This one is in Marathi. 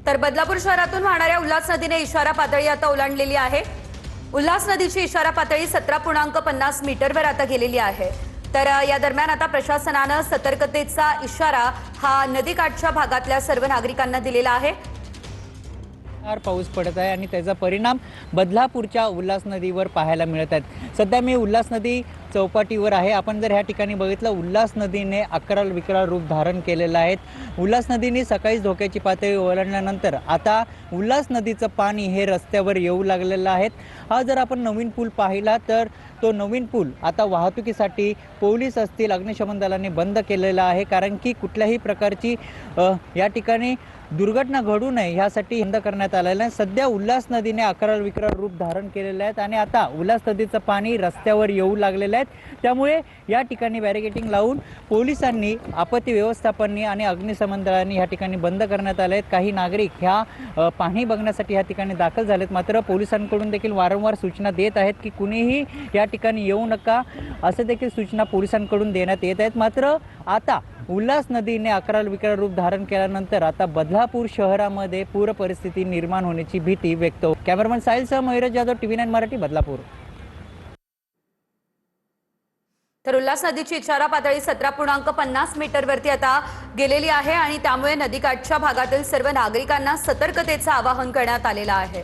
तर बदलापूर शहरातून वाहणाऱ्या उल्हास नदीने इशारा पातळी आता ओलांडलेली आहे। उल्हास नदीची इशारा पातळी 17.50 मीटरवर आता गेलेली आहे। तर या दरम्यान आता प्रशासनाने सतर्कतेचा इशारा हा नदीकाठच्या भागातल्या सर्व नागरिकांना दिलेला आहे। पाऊस पडत आहे आणि त्याचा परिणाम बदलापूरच्या उल्हास नदीवर पाहायला मिळत आहेत। सध्या मी उल्हास नदी चौपाटीवर आहे। आपण जर ह्या ठिकाणी बघितलं, उल्हास नदीने अकराल विकराल रूप धारण केलेलं आहे। उल्हास नदीने सकाळीच धोक्याची पातळी ओलांडल्यानंतर आता उल्हास नदीचं पाणी हे रस्त्यावर येऊ लागलेलं आहे। हा जर आपण नवीन पूल पाहिला तर तो नवीन पूल आता वाहतुकीसाठी पोलीस असतील, अग्निशमन दलाने बंद केलेला आहे, कारण की कुठल्याही प्रकारची या ठिकाणी दुर्घटना घडू नये यासाठी बंद करण्यात आलेला आहे। सध्या उल्हास नदीने अकराल विकराल रूप धारण केलेले आहेत आणि आता उल्हास नदीचं पाणी रस्त्यावर येऊ लागलेलं आहे। त्यामुळे या ठिकाणी बॅरिकेडिंग लावून पोलिसांनी, आपत्ती व्यवस्थापनाने आणि अग्निशमन दलाने या ठिकाणी बंद करण्यात आले आहेत। काही नागरिक ह्या पाणी बघण्यासाठी या ठिकाणी दाखल झालेत, मात्र पोलिसांकडून देखील वारंवार सूचना देत आहेत की कुणीही या ठिकाणी येऊ नका, असे देखील सूचना पोलिसांकडून देण्यात येत आहेत। मात्र आता उल्हास नदीने अकराल विकराल रूप धारण केल्यानंतर आता बदलापूर शहरामध्ये पूर परिस्थिती निर्माण होण्याची भीती व्यक्त होते। कॅमेरामन साहिलसह मयुरेश जाधव, TV9 मराठी, बदलापूर। तर उल्हास नदीची इशारा पातळी 17.50 मीटरवरती आता गेलेली आहे आणि त्यामुळे नदीकाठच्या भागातील सर्व नागरिकांना सतर्कतेचं आवाहन करण्यात आलेलं आहे।